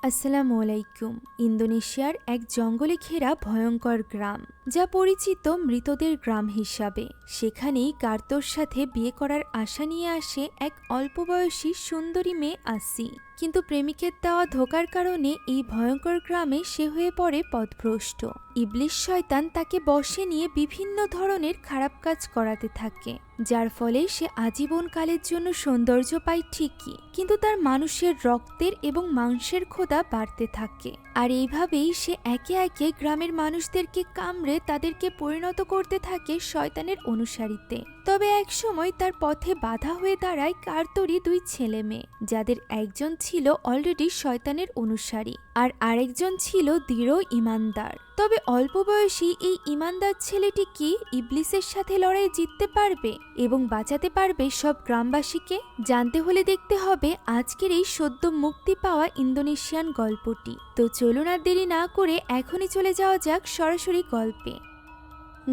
আসসালামু আলাইকুম। ইন্দোনেশিয়ার এক জঙ্গলে ঘেরা ভয়ঙ্কর গ্রাম, যা পরিচিত মৃতদের গ্রাম হিসাবে। সেখানেই কার্তোর সাথে বিয়ে করার আশা নিয়ে আসে এক অল্প বয়সী সুন্দরী মেয়ে আসি। কিন্তু প্রেমিকের দেওয়া ধোঁকার কারণে এই ভয়ঙ্কর গ্রামে সে হয়ে পড়ে পথভ্রষ্ট। ইবলিস শয়তান তাকে বশে নিয়ে বিভিন্ন ধরনের খারাপ কাজ করাতে থাকে, যার ফলে সে আজীবন কালের জন্য সৌন্দর্য পায় ঠিকই, কিন্তু তার মানুষের রক্তের এবং মাংসের ক্ষুধা বাড়তে থাকে। আর এইভাবেই সে একে একে গ্রামের মানুষদেরকে কামড়ে তাদেরকে পরিণত করতে থাকে শয়তানের অনুসারীতে। তবে একসময় তার পথে বাধা হয়ে দাঁড়ায় কার্তোরই দুই ছেলে মেয়ে, যাদের একজন ছিল অলরেডি শয়তানের অনুসারী আর আরেকজন ছিল দৃঢ় ইমানদার। তবে অল্প বয়সী এই ইমানদার ছেলেটি কি ইবলিসের সাথে লড়াই জিততে পারবে এবং বাঁচাতে পারবে সব গ্রামবাসীকে? জানতে হলে দেখতে হবে আজকের এই সদ্য মুক্তি পাওয়া ইন্দোনেশিয়ান গল্পটি। তো চলুন আর দেরি না করে এখনই চলে যাওয়া যাক সরাসরি গল্পে।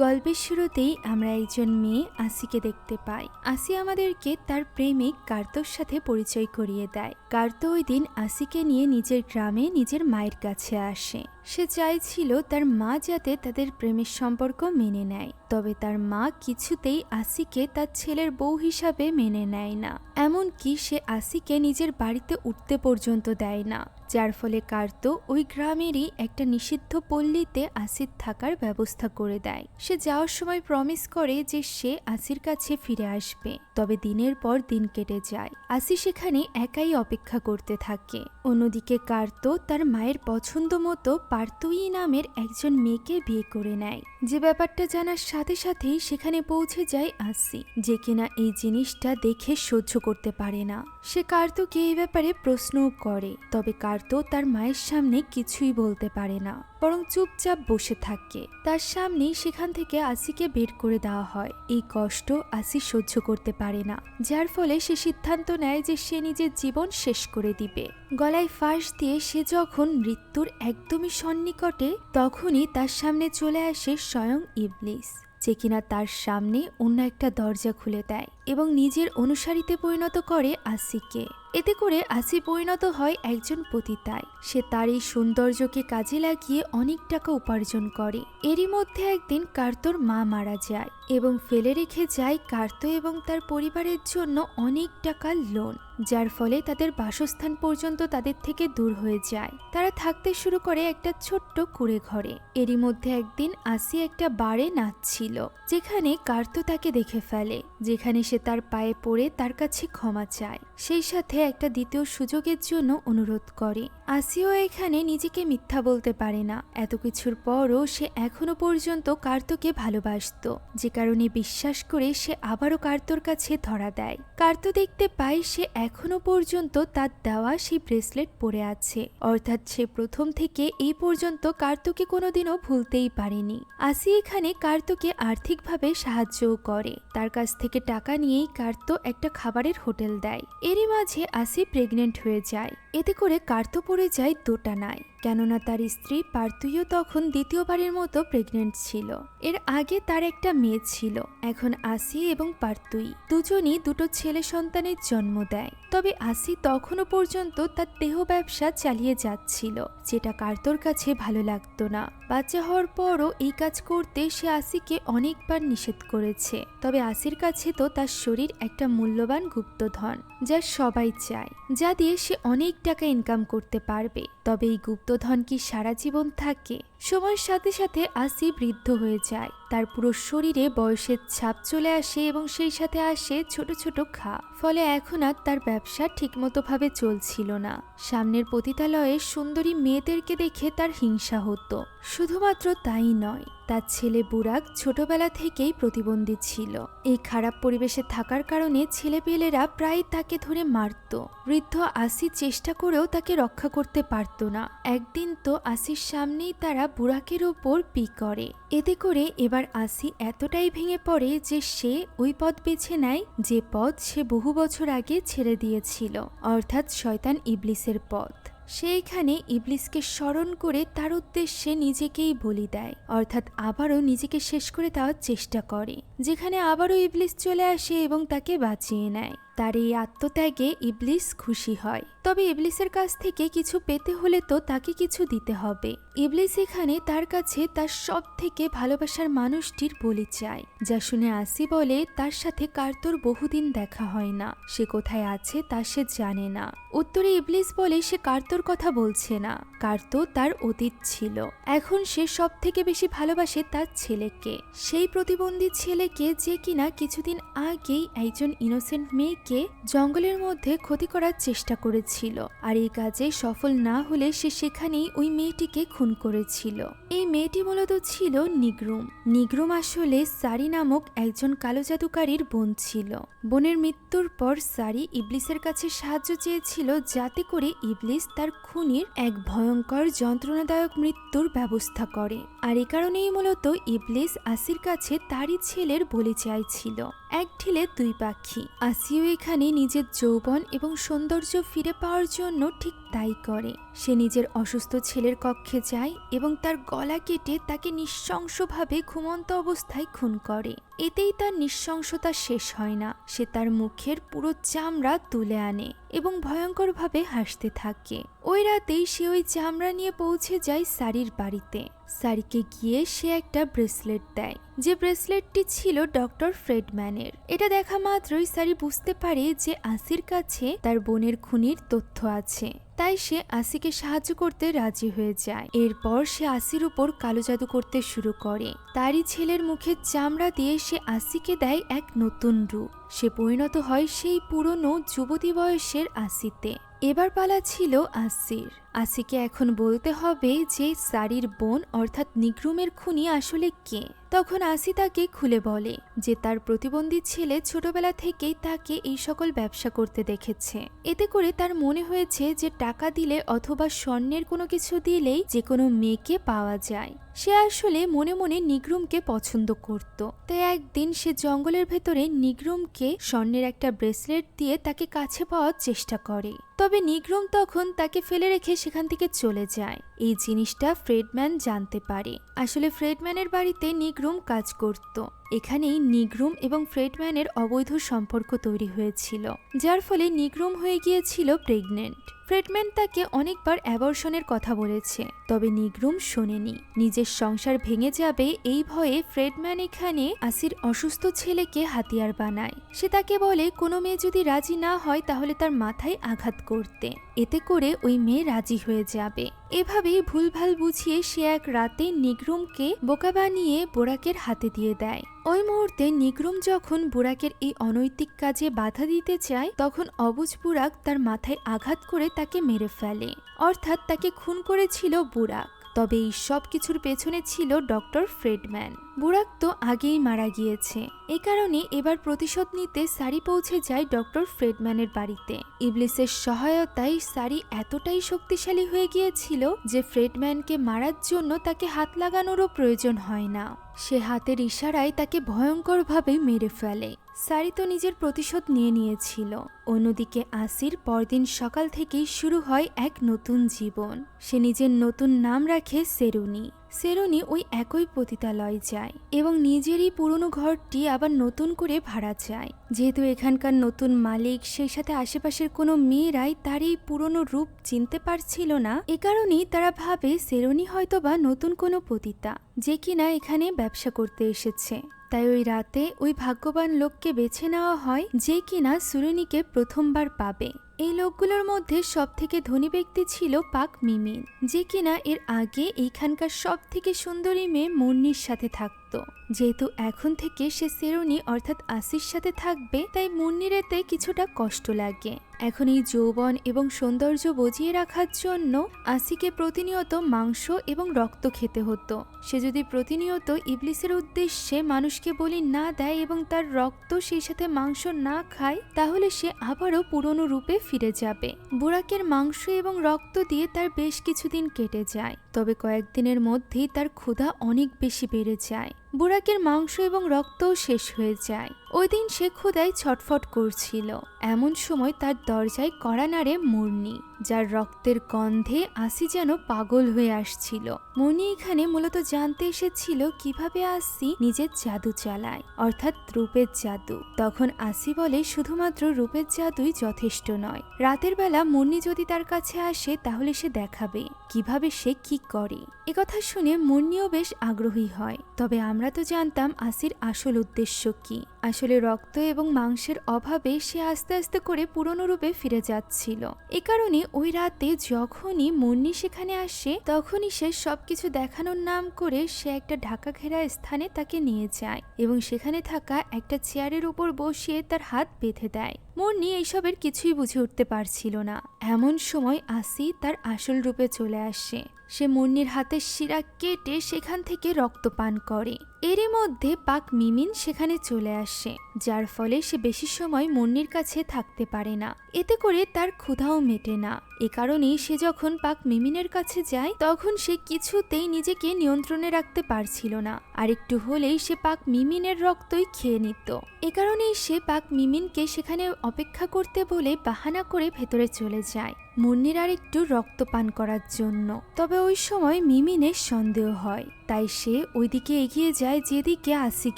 গল্পের শুরুতেই আমরা একজন মেয়ে আসিকে দেখতে পাই। আসি আমাদেরকে তার প্রেমিক কার্তোর সাথে পরিচয় করিয়ে দেয়। কার্তো ওই দিন আসিকে নিয়ে নিজের গ্রামে নিজের মায়ের কাছে আসে। সে চাইছিল তার মা যাতে তাদের প্রেমের সম্পর্ক মেনে নেয়, তবে তার মা কিছুতেই আসিকে তার ছেলের বউ হিসাবে মেনে নেয় না। এমনকি সে আসিকে নিজের বাড়িতে উঠতে পর্যন্ত দেয় না, যার ফলে কার্তো ওই গ্রামেরই একটা নিষিদ্ধ পল্লীতে আসির থাকার ব্যবস্থা করে দেয়। সে যাওয়ার সময় প্রমিস করে যে সে আসির কাছে ফিরে আসবে। তবে দিনের পর দিন কেটে যায়। আসি সেখানে একাই অপেক্ষা করতে থাকে। অন্যদিকে কার্তো তার মায়ের পছন্দ মতো পার্তুই নামের একজন মেয়েকে বিয়ে করে নেয়। যে ব্যাপারটা জানার সাথে সাথেই সেখানে পৌঁছে যায় আসি, যে কিনা এই জিনিসটা দেখে সহ্য করতে পারে না। সে কার্তোকে এই ব্যাপারে প্রশ্নও করে, তবে কার্তো তার মায়ের সামনে কিছুই বলতে পারে না, বরং চুপচাপ বসে থাকে। তার সামনেই সেখান থেকে আসিকে বের করে দেওয়া হয়। এই কষ্ট আসি সহ্য করতে পারে না, যার ফলে সে সিদ্ধান্ত নেয় যে সে নিজের জীবন শেষ করে দিবে। গলায় ফাঁস দিয়ে সে যখন মৃত্যুর একদমই সন্নিকটে, তখনই তার সামনে চলে আসে স্বয়ং ইবলিস, যে কিনা তার সামনে অন্য একটা দরজা খুলে দেয় এবং নিজের অনুসারীতে পরিণত করে আসিকে। এতে করে আসি পরিণত হয় একজন পতিতায়। সে তার এই সৌন্দর্যকে কাজে লাগিয়ে অনেক টাকা উপার্জন করে। এরই মধ্যে একদিন কার্তোর মা মারা যায় এবং ফেলে রেখে যায় কার্তো এবং তার পরিবারের জন্য অনেক টাকার লোন, যার ফলে তাদের বাসস্থান পর্যন্ত তাদের থেকে দূর হয়ে যায়। তারা থাকতে শুরু করে একটা ছোট্ট কুঁড়ে ঘরে। এরই মধ্যে একদিন আসি একটা বারে নাচছিল, যেখানে কার্তো তাকে দেখে ফেলে, যেখানে সে তার পায়ে পড়ে তার কাছে ক্ষমা চায়, সেই সাথে একটা দ্বিতীয় সুযোগের জন্য অনুরোধ করে। আসিও এখানে নিজেকে মিথ্যা বলতে পারে না। এত কিছুর পরও সে এখনো পর্যন্ত কার্তোকে ভালোবাসতো, যে কারণে বিশ্বাস করে সে আবারও কার্তোর কাছে ধরা দেয়। কার্তো দেখতে পায় সে এখনো পর্যন্ত তার দেওয়া সেই ব্রেসলেট পরে আছে, অর্থাৎ সে প্রথম থেকে এই পর্যন্ত কার্তোকে কোনোদিনও ভুলতেই পারেনি। আসি এখানে কার্তোকে আর্থিকভাবে সাহায্যও করে। তার কাছ থেকে টাকা নিয়েই কার্তো একটা খাবারের হোটেল দেয়। এরই মাঝে আসি প্রেগনেন্ট হয়ে যায়। এতে করে কার্তো পড়ে যায় দোটানায়, কেননা তার স্ত্রী পার্তুইও তখন দ্বিতীয়বারের মতো প্রেগনেন্ট ছিল। এর আগে তার একটা মেয়ে ছিল। এখন আসি এবং পার্তুই দুজনই দুটো ছেলে সন্তানের জন্ম দেয়। তবে আসি তখনও পর্যন্ত তার দেহ ব্যবসা চালিয়ে যাচ্ছিল, যেটা কার্তোর কাছে ভালো লাগতো না। বাচ্চা হওয়ার পরও এই কাজ করতে সে আসিকে অনেকবার নিষেধ করেছে। তবে আসির কাছে তো তার শরীর একটা মূল্যবান গুপ্তধন, যা সবাই চায়, যা দিয়ে সে অনেক টাকা ইনকাম করতে পারবে। তবে এই গুপ্তধন কি সারা জীবন থাকে? সময়ের সাথে সাথে আসি বৃদ্ধ হয়ে যায়। তার পুরো শরীরে বয়সের ছাপ চলে আসে এবং সেই সাথে আসে ছোট ছোট ঘা। ফলে এখন আর তার ব্যবসা ঠিকমতো ভাবে চলছিল না। সামনের পতিতালয়ে সুন্দরী মেয়েদেরকে দেখে তার হিংসা হতো। শুধুমাত্র তাই নয়, তার ছেলে বুরাক ছোটবেলা থেকেই প্রতিবন্ধী ছিল। এই খারাপ পরিবেশে থাকার কারণে ছেলেপেলেরা প্রায় তাকে ধরে মারত। বৃদ্ধ আসি চেষ্টা করেও তাকে রক্ষা করতে পারত না। একদিন তো আসির সামনেই তারা বুরাকের ওপর পি করে। এতে করে এবার আসি এতটাই ভেঙে পড়ে যে সে ওই পথ বেছে নেয় যে পথ সে বহু বছর আগে ছেড়ে দিয়েছিল, অর্থাৎ শয়তান ইবলিসের পথ। সে এখানে ইবলিসকে স্মরণ করে তার উদ্দেশ্যে নিজেকেই বলি দেয়, অর্থাৎ আবারও নিজেকে শেষ করে দেওয়ার চেষ্টা করে, যেখানে আবারও ইবলিস চলে আসে এবং তাকে বাঁচিয়ে নেয়। তার এই আত্মত্যাগে ইবলিস খুশি হয়। তবে ইবলিসের কাছ থেকে কিছু পেতে হলে তো তাকে কিছু দিতে হবে। ইবলিস এখানে তার কাছে তার সব থেকে ভালোবাসার মানুষটির বলি চায়, যা শুনে আসি বলে তার সাথে কার্তোর বহুদিন দেখা হয় না, সে কোথায় আছে তা সে জানে না। উত্তরে ইবলিস বলে সে কার্তোর কথা বলছে না, কার্তো তার অতীত ছিল, এখন সে সব থেকে বেশি ভালোবাসে তার ছেলেকে, সেই প্রতিবন্ধী ছেলেকে যে কিনা কিছুদিন আগেই একজন ইনোসেন্ট মেয়েকে জঙ্গলের মধ্যে ক্ষতি করার চেষ্টা করেছিল, আর এই কাজে সফল না হলে সে সেখানেই ওই মেয়েটিকে খুন করেছিল। এই মেয়েটি মূলত ছিল নিগ্রুম। নিগ্রুম আসলে সারি নামক একজন কালো জাদুকারীর বোন ছিল। বোনের মৃত্যুর পর সারি ইবলিসের কাছে সাহায্য চেয়েছিল যাতে করে ইবলিস তার খুনির এক ভয়ঙ্কর যন্ত্রণাদায়ক মৃত্যুর ব্যবস্থা করে, আর এ কারণেই মূলত ইবলিস আসির কাছে তারই ছেলের বলি চাইছিল। এক ঢিলে দুই পাখি, আসিও এখানে নিজের যৌবন এবং সৌন্দর্য ফিরে পাওয়ার জন্য ঠিক তাই করে। সে নিজের অসুস্থ ছেলের কক্ষে যায় এবং তার গলা কেটে তাকে নৃশংসভাবে ঘুমন্ত অবস্থায় খুন করে। এতেই তার নৃশংসতা শেষ হয় না, সে তার মুখের পুরো চামড়া তুলে আনে এবং ভয়ঙ্করভাবে হাসতে থাকে। ওই রাতেই সে ওই চামড়া নিয়ে পৌঁছে যায় সারির বাড়িতে। সারিকে গিয়ে সে একটা ব্রেসলেট দেয়, যে ব্রেসলেটটি ছিল ডক্টর ফ্রেডম্যানের। এটা দেখা মাত্রই সারি বুঝতে পারে যে আসির কাছে তার বোনের খুনির তথ্য আছে, তাই সে আসিকে সাহায্য করতে রাজি হয়ে যায়। এরপর সে আসির উপর কালো জাদু করতে শুরু করে। তারই ছেলের মুখের চামড়া দিয়ে সে আসিকে দেয় এক নতুন রূপ। সে পরিণত হয় সেই পুরনো যুবতী বয়সের আসিতে। এবার পালা ছিল আসির। আসিকে এখন বলতে হবে যে সারির বোন অর্থাৎ নিগ্রুমের খুনি আসলে কে। তখন আসি তাকে খুলে বলে যে তার প্রতিবন্ধী ছেলে ছোটবেলা থেকেই তাকে এই সকল ব্যবসা করতে দেখেছে। এতে করে তার মনে হয়েছে যে টাকা দিলে অথবা স্বর্ণের কোনো কিছু দিলেই যে কোনো মেয়েকে পাওয়া যায়। সে আসলে মনে মনে নিগ্রুমকে পছন্দ করত। তাই একদিন সে জঙ্গলের ভেতরে নিগ্রুমকে স্বর্ণের একটা ব্রেসলেট দিয়ে তাকে কাছে পাওয়ার চেষ্টা করে। তবে নিগ্রুম তখন তাকে ফেলে রেখে সেখান থেকে চলে যায়। এই জিনিসটা ফ্রেডম্যান জানতে পারে। আসলে ফ্রেডম্যানের বাড়িতে নিগ্রুম কাজ করত। এখানেই নিগ্রুম এবং ফ্রেডম্যানের অবৈধ সম্পর্ক তৈরি হয়েছিল, যার ফলে নিগ্রুম হয়ে গিয়েছিল প্রেগনেন্ট। ফ্রেডম্যান তাকে অনেকবার অ্যাবর্শনের কথা বলেছে, তবে নিগ্রুম শোনেনি। নিজের সংসার ভেঙে যাবে এই ভয়ে ফ্রেডম্যান এখানে আসির অসুস্থ ছেলেকে হাতিয়ার বানায়। সে তাকে বলে কোনো মেয়ে যদি রাজি না হয় তাহলে তার মাথায় আঘাত করতে, এতে করে ওই মেয়ে রাজি হয়ে যাবে। এভাবেই ভুলভাল বুঝিয়ে সে এক রাতে নিগ্রুমকে বোকা বানিয়ে বোরাকের হাতে দিয়ে দেয়। ওই মুহূর্তে নিগ্রুম যখন বুরাকের এই অনৈতিক কাজে বাধা দিতে চায়, তখন অবুঝ বুরাক তার মাথায় আঘাত করে তাকে মেরে ফেলে, অর্থাৎ তাকে খুন করেছিল বুরাক। তবে এই সব কিছুর পেছনে ছিল ডক্টর ফ্রেডম্যান। বুরাক তো আগেই মারা গিয়েছে, এ কারণে এবার প্রতিশোধ নিতে সারি পৌঁছে যায় ডক্টর ফ্রেডম্যানের বাড়িতে। ইবলিসের সহায়তায় সারি এতটাই শক্তিশালী হয়ে গিয়েছিল যে ফ্রেডম্যানকে মারার জন্য তাকে হাত লাগানোরও প্রয়োজন হয় না। সে হাতের ইশারায় তাকে ভয়ঙ্করভাবে মেরে ফেলে। সারি তো নিজের প্রতিশোধ নিয়ে নিয়েছিল। অন্যদিকে আসির পরদিন সকাল থেকেই শুরু হয় এক নতুন জীবন। সে নিজের নতুন নাম রাখে সেরুনি। সেরুনি ওই একই পতিতালয়ে যায় এবং নিজেরই পুরনো ঘরটি আবার নতুন করে ভাড়া চায়। যেহেতু এখানকার নতুন মালিক, সেই সাথে আশেপাশের কোনো মেয়েরাই তার এই পুরনো রূপ চিনতে পারছিল না, এ কারণেই তারা ভাবে সেরুনি হয়তোবা নতুন কোনো পতিতা, যে কিনা এখানে ব্যবসা করতে এসেছে। তাই ওই রাতে ওই ভাগ্যবান লোককে বেছে নেওয়া হয় যে কিনা সুরেনিকে প্রথমবার পাবে। এই লোকগুলোর মধ্যে সব থেকে ধনী ব্যক্তি ছিল পাক মিমিন, যে কিনা এর আগে এইখানকার সব থেকে সুন্দরী মেয়ে মুন্নির সাথে থাকতো। যেহেতু এখন থেকে সে সেরুনি অর্থাৎ আসির সাথে থাকবে, তাই মুন্নির এতে কিছুটা কষ্ট লাগে। এখন এই যৌবন এবং সৌন্দর্য বজিয়ে রাখার জন্য আসিকে প্রতিনিয়ত মাংস এবং রক্ত খেতে হতো। সে যদি প্রতিনিয়ত ইবলিসের উদ্দেশ্যে মানুষকে বলি না দেয় এবং তার রক্ত সেই সাথে মাংস না খায়, তাহলে সে আবারও পুরনো রূপে ফিরে যাবে। বুরাকের মাংস এবং রক্ত দিয়ে তার বেশ কিছুদিন কেটে যায়, তবে কয়েকদিনের মধ্যেই তার ক্ষুধা অনেক বেশি বেড়ে যায়। বুরাকের মাংস এবং রক্তও শেষ হয়ে যায়। ওই দিন সে ক্ষুধায় ছটফট করছিল। এমন সময় তার দরজায় কড়া নাড়ে মুন্নি, যার রক্তের গন্ধে আসি যেন পাগল হয়ে আসছিল। মুন্নি এখানে মূলত জানতে এসেছিল কিভাবে আসি নিজের জাদু চালায়, অর্থাৎ রূপের জাদু। তখন আসি বলে শুধুমাত্র রূপের জাদুই যথেষ্ট নয়, রাতের বেলা মুন্নি যদি তার কাছে আসে তাহলে সে দেখাবে কিভাবে সে কি করে। একথা শুনে মুন্নিও বেশ আগ্রহী হয়। তবে আমরা তো জানতাম আসির আসল উদ্দেশ্য কি। আসলে রক্ত এবং মাংসের অভাবে সে আস্তে আস্তে করে পুরনো রূপে ফিরে যাচ্ছিল। এ কারণে ওই রাতে যখনই মুন্নি সেখানে আসে তখনই সে সবকিছু দেখানোর নাম করে সে একটা ঢাকা ঘেরা স্থানে তাকে নিয়ে যায় এবং সেখানে থাকা একটা চেয়ারের উপর বসিয়ে তার হাত বেঁধে দেয়। মুন্নি এইসবের কিছুই বুঝে উঠতে পারছিল না। এমন সময় আসি তার আসল রূপে চলে আসে। সে মুন্নির হাতের শিরা কেটে সেখান থেকে রক্ত পান করে। এরই মধ্যে পাক মিমিন সেখানে চলে আসে, যার ফলে সে বেশি সময় মুন্নির কাছে থাকতে পারে না। এতে করে তার ক্ষুধাও মেটে না। এ কারণেই সে যখন পাক মিমিনের কাছে যায় তখন সে কিছুতেই নিজেকে নিয়ন্ত্রণে রাখতে পারছিল না। আর একটু হলেই সে পাক মিমিনের রক্তই খেয়ে নিত। এ কারণেই সে পাক মিমিনকে সেখানে অপেক্ষা করতে বলে বাহানা করে ভেতরে চলে যায় মুন্নির আর একটু রক্ত পান করার জন্য। তবে ওই সময় মিমিনের সন্দেহ হয়, তাই সে ওইদিকে এগিয়ে যায় যেদিকে আসি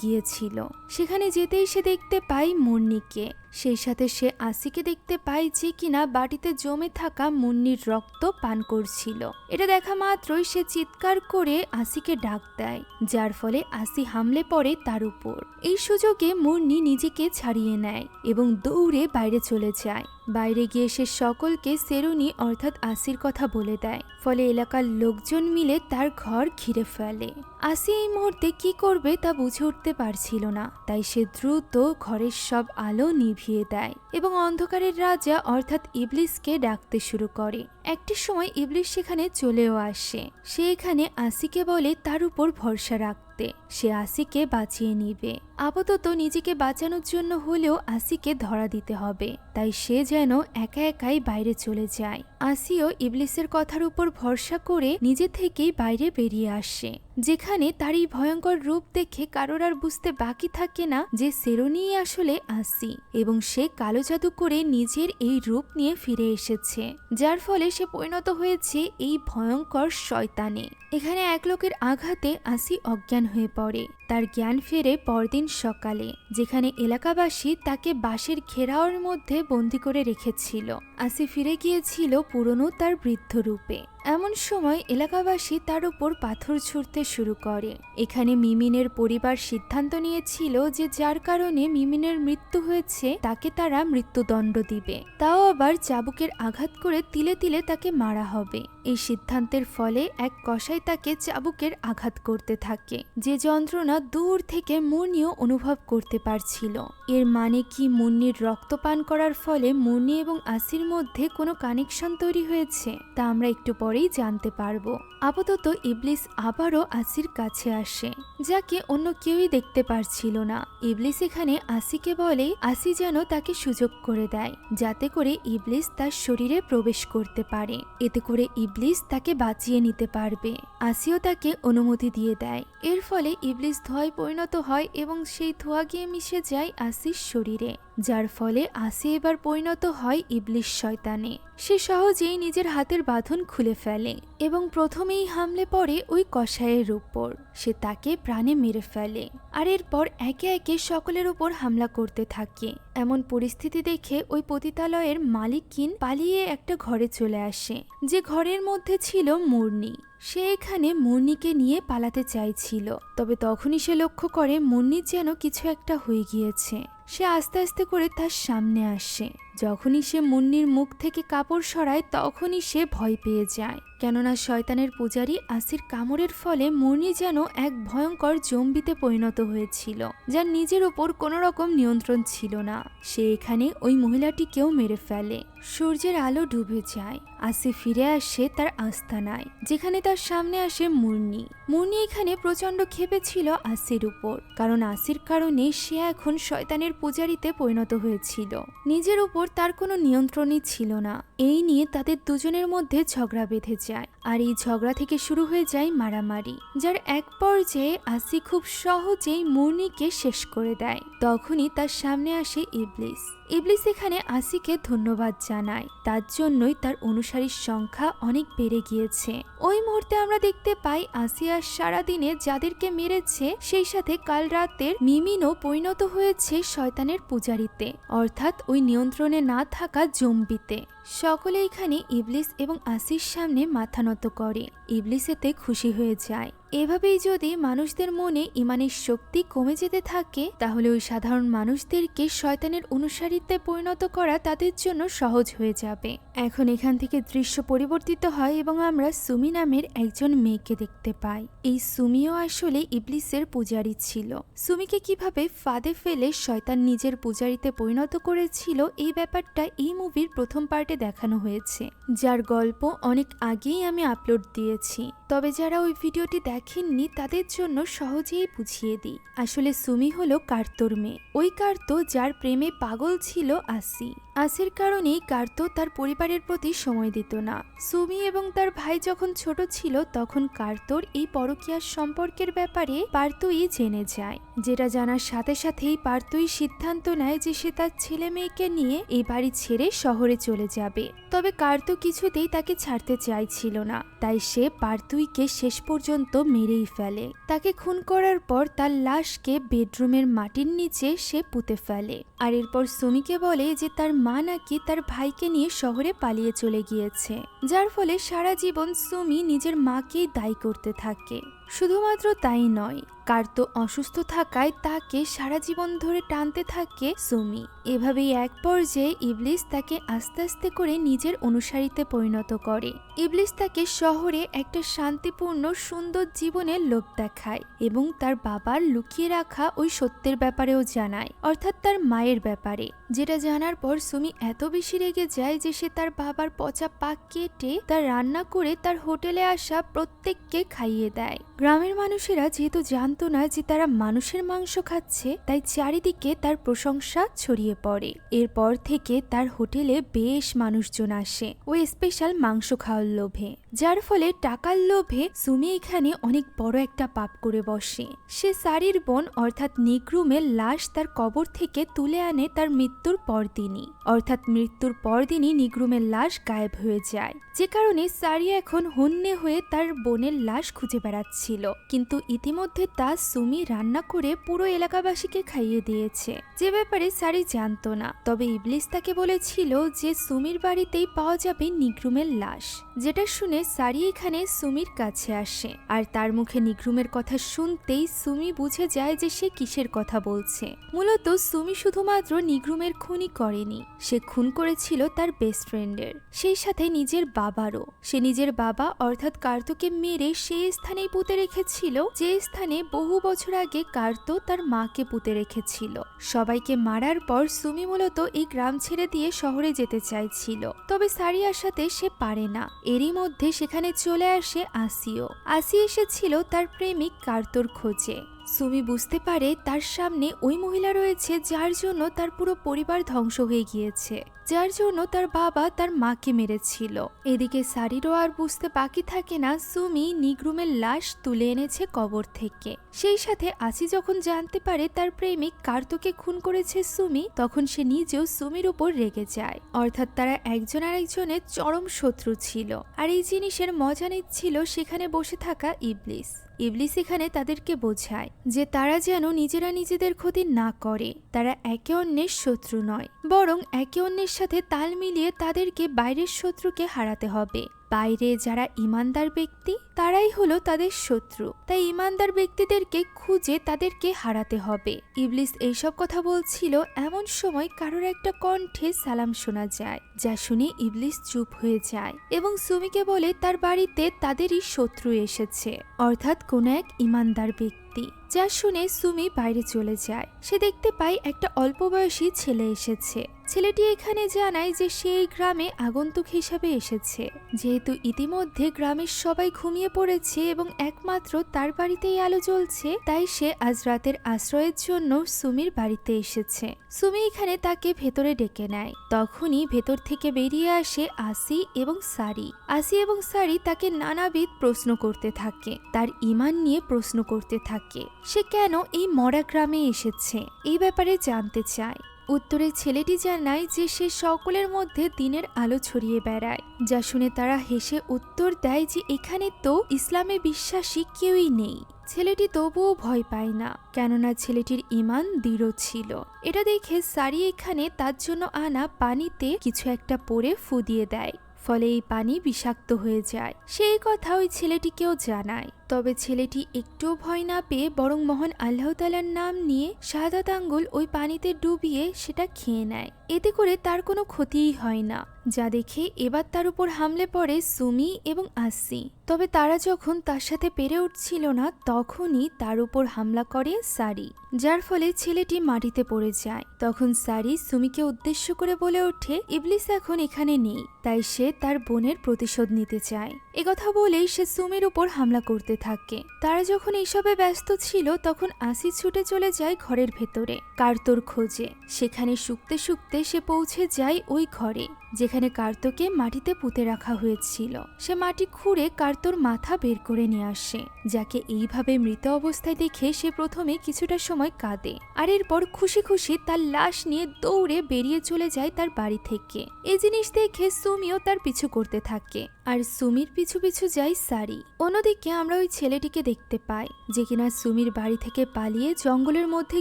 গিয়েছিল। সেখানে যেতেই সে দেখতে পায় মুন্নিকে। সেই সাথে সে আসিকে দেখতে পায় যে কিনা বাটিতে জমে থাকা মুন্নির রক্ত পান করছিল। এটা দেখা মাত্রই সে চিৎকার করে আসিকে ডাক দেয়, যার ফলে আসি হামলে পড়ে তার উপর। এই সুযোগে মুন্নি নিজেকে ছাড়িয়ে নেয় এবং দৌড়ে বাইরে চলে যায়। বাইরে গিয়ে সে সকলকে সেরুনি অর্থাৎ আসির কথা বলে দেয়। ফলে এলাকার লোকজন মিলে তার ঘর ঘিরে ফেলে। আসি এই মুহূর্তে কি করবে তা বুঝে উঠতে পারছিল না, তাই সে দ্রুত ঘরের সব আলো নিভিয়ে দেয় এবং অন্ধকারের রাজা অর্থাৎ ইবলিসকে ডাকতে শুরু করে। একটি সময় ইবলিস সেখানে চলেও আসে। সে এখানে আসিকে বলে তার উপর ভরসা রাখতে। সে আসিকে বাঁচিয়ে নিবে। আপাতত নিজেকে বাঁচানোর জন্য হলেও আসিকে ধরা দিতে হবে, তাই সে যেন একা একাই বাইরে চলে যায়। আসিও ইবলিসের কথার উপর ভরসা করে নিজে থেকেই বাইরে বেরিয়ে আসে, যেখানে তার এই ভয়ঙ্কর রূপ দেখে কারোর আর বুঝতে বাকি থাকে না যে সেরুনি আসলে আসি এবং সে কালো জাদু করে নিজের এই রূপ নিয়ে ফিরে এসেছে, যার ফলে সে পরিণত হয়েছে এই ভয়ঙ্কর শয়তানে। এখানে এক লোকের আঘাতে আসি অজ্ঞান হয়ে পড়ে। তার জ্ঞান ফেরে পরদিন সকালে, যেখানে এলাকাবাসী তাকে বাঁশের ঘেরাওয়ের মধ্যে বন্দি করে রেখেছিল। আসি ফিরে গিয়েছিল পুরনো তার বৃদ্ধ রূপে। এমন সময় এলাকাবাসী তার উপর পাথর ছুঁড়তে শুরু করে। এখানে মিমিনের পরিবার সিদ্ধান্ত নিয়েছিল যে যার কারণে মিমিনের মৃত্যু হয়েছে তাকে তারা মৃত্যুদণ্ড দিবে, তাও আবার চাবুকের আঘাত করে তিলে তিলে তাকে মারা হবে। এই সিদ্ধান্তের ফলে এক কসাই তাকে চাবুকের আঘাত করতে থাকে, যে যন্ত্রণা দূর থেকে মুন্নিও অনুভব করতে পারছিল। এর মানে কি মুন্নির রক্তপান করার ফলে মুন্নি এবং আসির মধ্যে কোনো কানেকশন তৈরি হয়েছে, তা আমরা একটু পরেই জানতে পারবো। আপাতত ইবলিস আবারও আসির কাছে আসে, যাকে অন্য কেউই দেখতে পারছিল না। ইবলিস এখানে আসিকে বলে আসি যেন তাকে সুযোগ করে দেয়, যাতে করে ইবলিস তার শরীরে প্রবেশ করতে পারে। এতে করে ইবলিস তাকে বাঁচিয়ে নিতে পারবে। আসিও তাকে অনুমতি দিয়ে দেয়। এর ফলে ইবলিস ধোঁয়ায় পরিণত হয় এবং সেই ধোঁয়া গিয়ে মিশে যায় আসির শরীরে, যার ফলে আসি এবার পরিণত হয় ইবলিস শয়তানে। সে সহজেই নিজের হাতের বাঁধন খুলে ফেলে এবং প্রথমেই হামলে পড়ে ওই কসাইয়ের উপর। সে তাকে প্রাণে মেরে ফেলে আর এরপর একে একে সকলের উপর হামলা করতে থাকে। এমন পরিস্থিতি দেখে ওই পতিতালয়ের মালিকিন পালিয়ে একটা ঘরে চলে আসে, যে ঘরের মধ্যে ছিল মুন্নি। সে এখানে মুন্নিকে নিয়ে পালাতে চাইছিল, তবে তখনই সে লক্ষ্য করে মুন্নির যেন কিছু একটা হয়ে গিয়েছে। সে আস্তে আস্তে করে তার সামনে আসে। যখনই সে মুন্নির মুখ থেকে কাপড় সরায় তখনই সে ভয় পেয়ে যায়, কেননা শয়তানের পূজারী আসির কামড়ের ফলে মুন্নি যেন এক ভয়ঙ্কর জম্বিতে পরিণত হয়েছিল, যার নিজের ওপর কোনো রকম নিয়ন্ত্রণ ছিল না। সে এখানে ওই মহিলাটিকেও মেরে ফেলে। সূর্যের আলো ডুবে যায়। আসি ফিরে আসে তার আস্তানায়, যেখানে তার সামনে আসে মুন্নি। মুন্নি এখানে প্রচন্ড ক্ষেপে ছিল আসির উপর, কারণ আসির কারণে সে এখন শয়তানের পূজারীতে পরিণত হয়েছিল। নিজের উপর তার কোনো নিয়ন্ত্রণই ছিল না। এই নিয়ে তাদের দুজনের মধ্যে ঝগড়া বেঁধে যায়, আর এই ঝগড়া থেকে শুরু হয়ে যায় মারামারি, যার এক পর্যায়ে আসি খুব সহজেই মুন্নিকে শেষ করে দেয়। তখনই তার সামনে আসে ইবলিস। ইবলিস এখানে আসিকে ধন্যবাদ জানায়, তার জন্যই তার অনুসারীর সংখ্যা অনেক বেড়ে গিয়েছে। ওই মুহূর্তে আমরা দেখতে পাই আসিয়া সারাদিনে যাদেরকে মেরেছে সেই সাথে কাল রাতের মিমিনও পরিণত হয়েছে শয়তানের পূজারীতে, অর্থাৎ ওই নিয়ন্ত্রণে না থাকা জম্বিতে। সকলে এখানে ইবলিস এবং আসির সামনে মাথা নত করে। ইবলিস এতে খুশি হয়ে যায়। এভাবেই যদি মানুষদের মনে ঈমানের শক্তি কমে যেতে থাকে তাহলে ওই সাধারণ মানুষদেরকে শয়তানের অনুসারীতে পরিণত করা তাদের জন্য সহজ হয়ে যাবে। এখন এখান থেকে দৃশ্য পরিবর্তিত হয় এবং আমরা সুমি নামের একজন মেয়েকে দেখতে পাই। এই সুমিও আসলে ইবলিসের পূজারী ছিল। সুমিকে কিভাবে ফাঁদে ফেলে শয়তান নিজের পূজারীতে পরিণত করেছিল এই ব্যাপারটা এই মুভির প্রথম পার্টে দেখানো হয়েছে, যার গল্প অনেক আগেই আমি আপলোড দিয়েছি। তবে যারা ওই ভিডিওটি দেখেননি তাদের জন্য সহজেই বুঝিয়ে দিই। আসলে সুমি হলো কার্তোর মেয়ে, ওই কার্তো যার প্রেমে পাগল ছিল আসি। আসির কারণেই কার্তো তার পরিবারের প্রতি সময় দিত না। সুমি এবং তার ভাই যখন ছোট ছিল তখন কার্তোর এই পরকীয়ার সম্পর্কের ব্যাপারে পার্তুই জেনে যায়, যেটা জানার সাথে সাথেই পার্তুই সিদ্ধান্ত নেয় যে সে তার ছেলে মেয়েকে নিয়ে এই বাড়ি ছেড়ে শহরে চলে যাবে। তবে কার্তো কিছুতেই তাকে ছাড়তে চাইছিল না, তাই সে পার্তুইকে শেষ পর্যন্ত মেরেই ফেলে। তাকে খুন করার পর তার লাশকে বেডরুমের মাটির নিচে সে পুঁতে ফেলে। আর এরপর সুমিকে বলে যে তার মা নাকি তার ভাইকে নিয়ে শহরে পালিয়ে চলে গিয়েছে, যার ফলে সারা জীবন সুমি নিজের মাকেই দায়ী করতে থাকে। শুধুমাত্র তাই নয়, কার্তো অসুস্থ থাকায় তাকে সারা জীবন ধরে টানতে থাকে সুমি। এভাবেই এক পর্যায়ে ইবলিস তাকে আস্তে আস্তে করে নিজের অনুসারীতে পরিণত করে। ইবলিস তাকে শহরে একটা শান্তিপূর্ণ সুন্দর জীবনের লোভ দেখায় এবং তার বাবার লুকিয়ে রাখা ওই সত্যের ব্যাপারেও জানায়, অর্থাৎ তার মায়ের ব্যাপারে। যেটা জানার পর সুমি এত বেশি রেগে যায় যে সে তার বাবার পচা পাক কেটে তার রান্না করে তার হোটেলে আসা প্রত্যেককে খাইয়ে দেয়। গ্রামের মানুষেরা যেহেতু জানতো না যে তারা মানুষের মাংস খাচ্ছে, তাই চারিদিকে তার প্রশংসা ছড়িয়ে পড়ে। এরপর থেকে তার হোটেলে বেশ মানুষজন আসে ওই স্পেশাল মাংস খাওয়ার লোভে, যার ফলে টাকার লোভে সুমি এখানে অনেক বড় একটা পাপ করে বসে। সে সারির বোন অর্থাৎ নিগ্রুমের লাশ তার কবর থেকে তুলে আনে তার মৃত্যুর পরদিনই, অর্থাৎ মৃত্যুর পরদিনই নিগ্রুমের লাশ গায়েব হয়ে যায়। যে কারণে সারি এখন হন্যে হয়ে তার বোনের লাশ খুঁজে বেড়াচ্ছিল, কিন্তু ইতিমধ্যে তা সুমি রান্না করে পুরো এলাকাবাসীকে খাইয়ে দিয়েছে, যে ব্যাপারে সারি জানতো না। তবে ইবলিস তাকে বলেছিল যে সুমির বাড়িতেই পাওয়া যাবে নিগ্রুমের লাশ, যেটা শুনে সারি এখানে সুমির কাছে আসে। আর তার মুখে নিগ্রুমের কথা শুনতেই সুমি বুঝে যায় যে সে কিসের কথা বলছে। মূলত সুমি শুধুমাত্র নিগ্রুমের খুনই করেনি, সে খুন করেছিল তার বেস্ট ফ্রেন্ডের, সেই সাথে নিজের বাবারও। সে নিজের বাবা অর্থাৎ কার্তোকে মেরে সেই স্থানেই পুঁতে রেখেছিল যে স্থানে বহু বছর আগে কার্তো তার মাকে পুঁতে রেখেছিল। সবাইকে মারার পর সুমি মূলত এই গ্রাম ছেড়ে দিয়ে শহরে যেতে চাইছিল, তবে সারি আসাতে সে পারে না। এরই মধ্যে সেখানে চলে আসে আসিও। আসি এসেছিল তার প্রেমিক কার্তোর খোঁজে। সুমি বুঝতে পারে তার সামনে ওই মহিলা রয়েছে যার জন্য তার পুরো পরিবার ধ্বংস হয়ে গিয়েছে, যার জন্য তার বাবা তার মাকে মেরেছিল। এদিকে সারিরও আর বুঝতে বাকি থাকে না সুমি নিগ্রুমের লাশ তুলে এনেছে কবর থেকে। সেই সাথে আসি যখন জানতে পারে তার প্রেমিক কার্তোকে খুন করেছে সুমি, তখন সে নিজেও সুমির উপর রেগে যায়। অর্থাৎ তারা একজন আরেকজনের চরম শত্রু ছিল। আর এই জিনিসের মজা নিচ্ছিল সেখানে বসে থাকা ইবলিস। ইবলিস এখানে তাদেরকে বোঝায় যে তারা যেন নিজেরা নিজেদের ক্ষতি না করে। তারা একে অন্যের শত্রু নয়, বরং একে অন্যের সাথে তাল মিলিয়ে তাদেরকে বাইরের শত্রুকে হারাতে হবে। বাইরে যারা ইমানদার ব্যক্তি তারাই হলো তাদের শত্রু, তাই ইমানদার ব্যক্তিদেরকে খুঁজে তাদেরকে হারাতে হবে। ইবলিস এইসব কথা বলছিল এমন সময় কারোর একটা কণ্ঠে সালাম শোনা যায়, যা শুনে ইবলিস চুপ হয়ে যায় এবং সুমিকে বলে তার বাড়িতে তাদেরই শত্রু এসেছে, অর্থাৎ কোন এক ইমানদার ব্যক্তি। যা শুনে সুমি বাইরে চলে যায়। সে দেখতে পায় একটা অল্প বয়সী ছেলে এসেছে। ছেলেটি এখানে জানায় যে সে এই গ্রামে আগন্তুক হিসাবে এসেছে। যেহেতু ইতিমধ্যে গ্রামের সবাই ঘুমিয়ে পড়েছে এবং একমাত্র তার বাড়িতেই আলো জ্বলছে, তাই সে আজ রাতের আশ্রয়ের জন্য সুমির বাড়িতে এসেছে। সুমি এখানে তাকে ভেতরে ডেকে নেয়। তখনই ভেতর থেকে বেরিয়ে আসে আসি এবং সারি। আসি এবং সারি তাকে নানাবিধ প্রশ্ন করতে থাকে, তার ঈমান নিয়ে প্রশ্ন করতে থাকে। সে কেন এই মরা গ্রামে এসেছে এই ব্যাপারে জানতে চায়। উত্তরে ছেলেটি জানায় যে সে সকলের মধ্যে দিনের আলো ছড়িয়ে বেড়ায়, যা শুনে তারা হেসে উত্তর দেয় যে এখানে তো ইসলামে বিশ্বাসী কেউই নেই। ছেলেটি তবুও ভয় পায় না, কেননা ছেলেটির ঈমান দৃঢ় ছিল। এটা দেখে সারি এখানে তার জন্য আনা পানিতে কিছু একটা পরে ফু দিয়ে দেয়, ফলে এই পানি বিষাক্ত হয়ে যায়। সেই কথা ওই ছেলেটিকেও জানায়। তবে ছেলেটি একটুও ভয় না পেয়ে বরং মহান আল্লাহ তাআলার নাম নিয়ে শাহাদাত আঙ্গুল ওই পানিতে ডুবিয়ে সেটা খেয়ে নেয়। এতে করে তার কোনো ক্ষতিই হয় না, যা দেখে এবার তার উপর হামলে পড়ে সুমি এবং আসি। তবে তারা যখন তার সাথে পেরে উঠছিল না, তখনই তার উপর হামলা করে সারি, যার ফলে ছেলেটি মাটিতে পড়ে যায়। তখন সারি সুমিকে উদ্দেশ্য করে বলে ওঠে, ইবলিস এখন এখানে নেই, তাই সে তার বোনের প্রতিশোধ নিতে চায়। একথা বলেই সে সুমির উপর হামলা করতে থাকে। তারা যখন এইসবে ব্যস্ত ছিল, তখন আসি ছুটে চলে যায় ঘরের ভেতরে কার্তোর খোঁজে। সেখানে শুকতে শুকতে সে পৌঁছে যায় ওই ঘরে যেখানে কার্তোকে মাটিতে পুঁতে রাখা হয়েছিল। সে মাটি খুঁড়ে কার্তোর মাথা বের করে নিয়ে আসে, যাকে এইভাবে মৃত অবস্থায় দেখে সে প্রথমে কিছুটা সময় কাঁদে, আর এরপর খুশি খুশি তার লাশ নিয়ে দৌড়ে বেরিয়ে চলে যায় তার বাড়ি থেকে। এই জিনিস দেখে সুমিও তার পিছু করতে থাকে, আর সুমির পিছু পিছু যায় সারি। অন্যদিকে আমরা ওই ছেলেটিকে দেখতে পাই যে কিনা সুমির বাড়ি থেকে পালিয়ে জঙ্গলের মধ্যে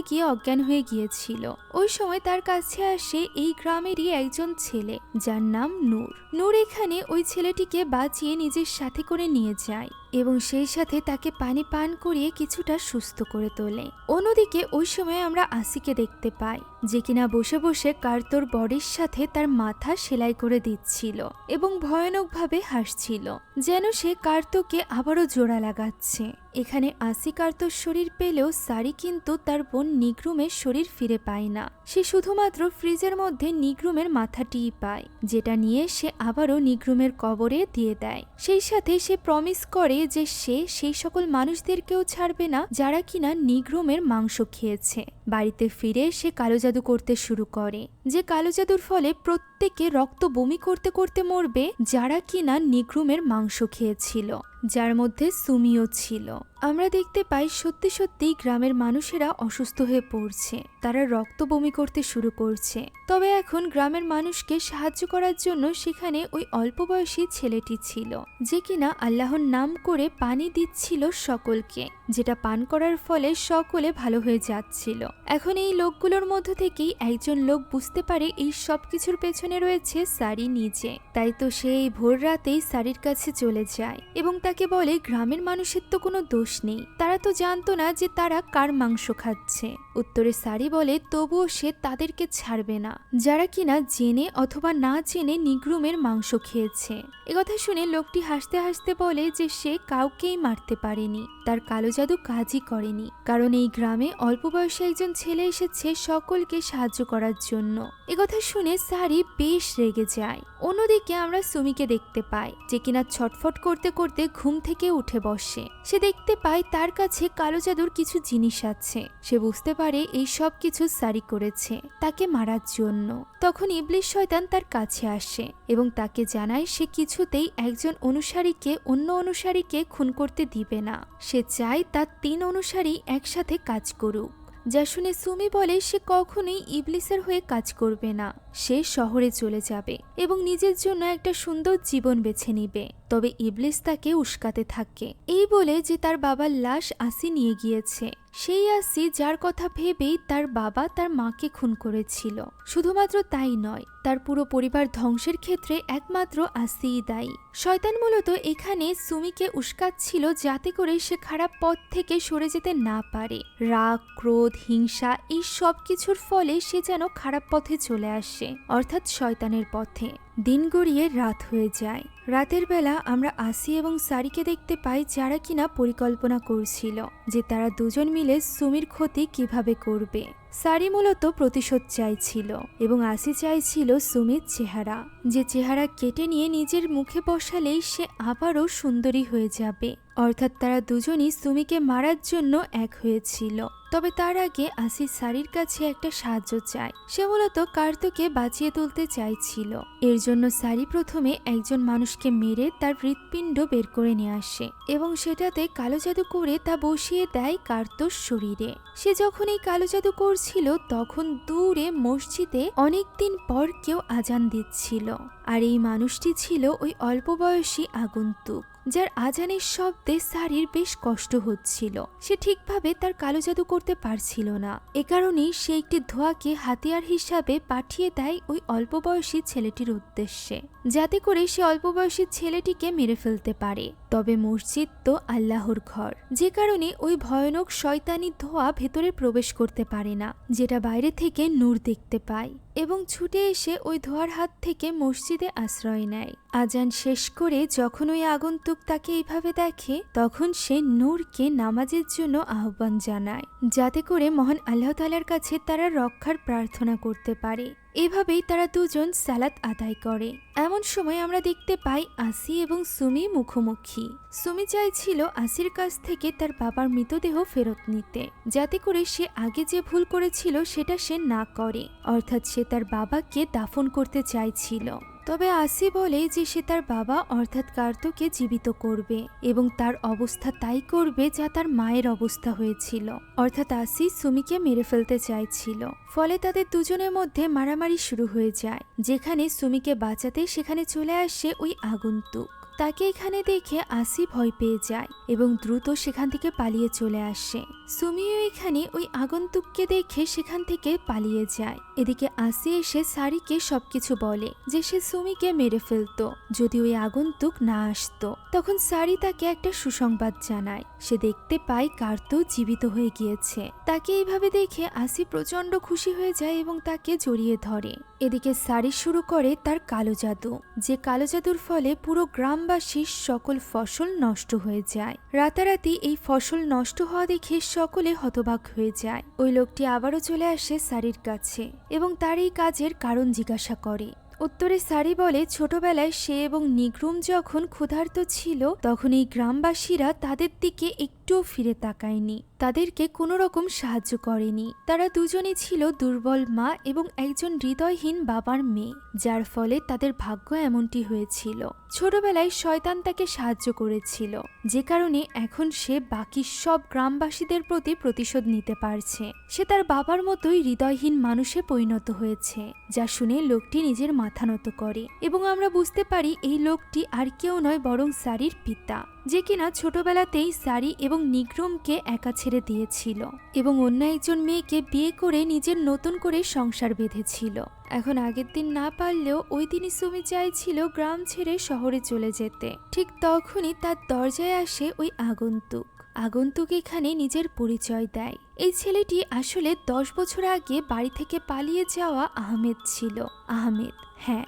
গিয়ে অজ্ঞান হয়ে গিয়েছিল। ওই সময় তার কাছে আসে এই গ্রামেরই একজন ছেলে, যার নাম নূর। নূর এখানে ওই ছেলেটিকে বাঁচিয়ে নিজের সাথে করে নিয়ে যায় এবং সেই সাথে তাকে পানি পান করিয়ে কিছুটা সুস্থ করে তোলে। অন্যদিকে ওই সময় আমরা আসিকে দেখতে পাই যে কিনা বসে বসে কার্তোর বডির সাথে তার মাথা সেলাই করে দিচ্ছিল এবং ভয়ানকভাবে হাসছিল, যেন সে কার্তোকে আবারও জোড়া লাগাচ্ছে। এখানে আসি কার্তোর শরীর পেলেও সারি কিন্তু তার বোন নিগ্রুমের শরীর ফিরে পায় না। সে শুধুমাত্র ফ্রিজের মধ্যে নিগ্রুমের মাথাটিই পায়, যেটা নিয়ে সে আবারও নিগ্রুমের কবরে দিয়ে দেয়। সেই সাথে সে প্রমিস করে যে সে সেই সকল মানুষদেরকেও ছাড়বে না যারা কিনা নিগ্রুমের মাংস খেয়েছে। বাড়িতে ফিরে সে কালো জাদু করতে শুরু করে, যে কালো জাদুর ফলে প্রত্যেকে রক্ত বমি করতে করতে মরবে যারা কিনা নিগ্রুমের মাংস খেয়েছিল, যার মধ্যে সুমিও ছিল। আমরা দেখতে পাই সত্যি সত্যি গ্রামের মানুষেরা অসুস্থ হয়ে পড়ছে, তারা রক্ত বমি করতে শুরু করছে। তবে এখন গ্রামের মানুষকে সাহায্য করার জন্য সেখানে ওই অল্প বয়সী ছেলেটি ছিল, যে কিনা আল্লাহর নাম করে পানি দিচ্ছিল সকলকে, যেটা পান করার ফলে সকলে ভালো হয়ে যাচ্ছিল। এখন এই লোকগুলোর মধ্য থেকেই একজন লোক বুঝতে পারে এই সব কিছুর পেছনে রয়েছে সারি নিজে। তাই তো সে এই ভোর রাতেই সারির কাছে চলে যায় এবং তাকে বলে গ্রামের মানুষের তো কোনো দোষ নেই, তারা তো জানতো না যে তারা কার মাংস খাচ্ছে। উত্তরে সারি বলে তবুও সে তাদেরকে ছাড়বে না যারা কিনা জেনে অথবা না জেনে নিগ্রুমের মাংস খেয়েছে। একথা শুনে লোকটি হাসতে হাসতে বলে যে সে কাউকেই মারতে পারেনি, তার কালো জাদু কাজই করেনি, কারণ এই গ্রামে অল্প বয়সী একজন ছেলে এসেছে সকলকে সাহায্য করার জন্য। একথা শুনে সারি বেশ রেগে যায়। অন্যদিকে আমরা সুমিকে দেখতে পাই যে কিনা ছটফট করতে করতে ঘুম থেকে উঠে বসে। সে দেখতে পায় তার কাছে কালো জাদুর কিছু জিনিস আছে। সে বুঝতে পারে এই সব কিছু সারি করেছে তাকে মারার জন্য। তখন ইবলিস শয়তান তার কাছে আসে এবং তাকে জানায় সে কিছুতেই একজন অনুসারীকে অন্য অনুসারীকে খুন করতে দিবে না। সে চায় তার 3 অনুসারী একসাথে কাজ করুক। যা শুনে সুমি বলে সে কখনোই ইবলিসের হয়ে কাজ করবে না, সে শহরে চলে যাবে এবং নিজের জন্য একটা সুন্দর জীবন বেছে নিবে। তবে ইবলিস তাকে উস্কাতে থাকে, এই বলে যে তার বাবার লাশ আসি নিয়ে গিয়েছে, সেই আসি যার কথা ভেবেই তার বাবা তার মাকে খুন করেছিল। শুধুমাত্র তাই নয়, তার পুরো পরিবার ধ্বংসের ক্ষেত্রে একমাত্র আসিই দায়ী। শয়তান মূলত এখানে সুমিকে উস্কাচ্ছিল যাতে করে সে খারাপ পথ থেকে সরে যেতে না পারে। রাগ, ক্রোধ, হিংসা এই সব কিছুর ফলে সে যেন খারাপ পথে চলে আসে, অর্থাৎ শয়তানের পথে। দিন গড়িয়ে রাত হয়ে যায়। রাতের বেলা আমরা আসি এবং সারিকে দেখতে পাই যারা কিনা পরিকল্পনা করছিল যে তারা দুজন মিলে সুমির ক্ষতি কিভাবে করবে। সারি মূলত প্রতিশোধ চাইছিল এবং আসি চাইছিল সুমির চেহারা, যে চেহারা কেটে নিয়ে নিজের মুখে বসালেই সে আবারও সুন্দরী হয়ে যাবে। অর্থাৎ তারা দুজনই সুমিকে মারার জন্য এক হয়েছিল। তবে তার আগে আসি সারির কাছে একটা সাহায্য চায়। সে মূলত কার্তোকে বাঁচিয়ে তুলতে চাইছিল। এর জন্য সারি প্রথমে একজন মানুষকে মেরে তার হৃৎপিণ্ড বের করে নিয়ে আসে এবং সেটাতে কালো জাদু করে তা বসিয়ে দেয় কার্তোর শরীরে। সে যখন এই কালো জাদু করছিল করছিল তখন দূরে মসজিদে অনেকদিন পর কেউ আজান দিচ্ছিল। আর এই মানুষটি ছিল ওই অল্প বয়সী আগন্তুক, যার আজানের শব্দে সারির বেশ কষ্ট হচ্ছিল। সে ঠিকভাবে তার কালো জাদু করতে পারছিল না। এ কারণেই সে একটি ধোঁয়াকে হাতিয়ার হিসাবে পাঠিয়ে দেয় ওই অল্প বয়সী ছেলেটির উদ্দেশ্যে, যাতে করে সে অল্প বয়সী ছেলেটিকে মেরে ফেলতে পারে। তবে মসজিদ তো আল্লাহর ঘর, যে কারণে ওই ভয়ানক শয়তানি ধোঁয়া ভেতরে প্রবেশ করতে পারে না, যেটা বাইরে থেকে নূর দেখতে পায় এবং ছুটে এসে ওই ধোঁয়ার হাত থেকে মসজিদে আশ্রয় নেয়। আজান শেষ করে যখন ওই আগন্তুক তাকে এইভাবে দেখে, তখন সে নূরকে নামাজের জন্য আহ্বান জানায়, যাতে করে মহান আল্লাহ তাআলার কাছে তারা রক্ষার প্রার্থনা করতে পারে। এভাবেই তারা দুজন সালাত আদায় করে। এমন সময় আমরা দেখতে পাই আসি এবং সুমি মুখোমুখি। সুমি চাইছিল আসির কাছ থেকে তার বাবার মৃতদেহ ফেরত নিতে, যাতে করে সে আগে যে ভুল করেছিল সেটা সে না করে, অর্থাৎ সে তার বাবাকে দাফন করতে চাইছিল। তবে আসি বলে যে সে তার বাবা অর্থাৎ কার্তোকে জীবিত করবে এবং তার অবস্থা তাই করবে যা তার মায়ের অবস্থা হয়েছিল, অর্থাৎ আসি সুমিকে মেরে ফেলতে চাইছিল। ফলে তাদের দুজনের মধ্যে মারামারি শুরু হয়ে যায়। যেখানে সুমিকে বাঁচাতে সেখানে চলে আসে ওই আগন্তুক। তাকে এখানে দেখে আসি ভয় পেয়ে যায় এবং দ্রুত সেখান থেকে পালিয়ে চলে আসে। সুমিও এখানে ওই আগন্তুককে দেখে সেখান থেকে পালিয়ে যায়। এদিকে আসি এসে সারিকে সবকিছু বলে যে সে সুমিকে মেরে ফেলতো যদি ওই আগন্তুক না আসতো। তখন সারি তাকে একটা সুসংবাদ জানায়, সে দেখতে পায় কার্তো জীবিত হয়ে গিয়েছে। তাকে এইভাবে দেখে আসি প্রচন্ড খুশি হয়ে যায় এবং তাকে জড়িয়ে ধরে। এদিকে সারি শুরু করে তার কালো জাদু, যে কালো জাদুর ফলে পুরো গ্রামবাসীর সকল ফসল নষ্ট হয়ে যায়। রাতারাতি এই ফসল নষ্ট হওয়া দেখে সকলে হতবাক হয়ে যায়। ওই লোকটি আবারও চলে আসে সারির কাছে এবং তার এই কাজের কারণ জিজ্ঞাসা করে। উত্তরে সারি বলে ছোটবেলায় সে এবং নিগ্রুম যখন ক্ষুধার্ত ছিল তখন এই গ্রামবাসীরা তাদের দিকে একটুও ফিরে তাকায়নি, তাদেরকে কোনো রকম সাহায্য করেনি। তারা দুজনই ছিল দুর্বল মা এবং একজন হৃদয়হীন বাবার মেয়ে, যার ফলে তাদের ভাগ্য এমনটি হয়েছিল। ছোটবেলায় শয়তান তাকে সাহায্য করেছিল, যে কারণে এখন সে বাকি সব গ্রামবাসীদের প্রতি প্রতিশোধ নিতে পারছে। সে তার বাবার মতোই হৃদয়হীন মানুষে পরিণত হয়েছে, যা শুনে লোকটি নিজের মাথা নত করে এবং আমরা বুঝতে পারি এই লোকটি আর কেউ নয় বরং সারির পিতা, যে কিনা ছোটবেলাতেই সারি এবং নিগ্রুমকে একা ছেড়ে দিয়েছিল এবং অন্য একজন মেয়েকে বিয়ে করে নিজের নতুন করে সংসার বেঁধেছিল। এখন আগের দিন না পারলেও ওই দিনই সুমি চাইছিল গ্রাম ছেড়ে শহরে চলে যেতে। ঠিক তখনই তার দরজায় আসে ওই আগন্তুক। আগন্তুক এখানে নিজের পরিচয় দেয়। এই ছেলেটি আসলে 10 বছর আগে বাড়ি থেকে পালিয়ে যাওয়া আহমেদ ছিল। আহমেদ, হ্যাঁ,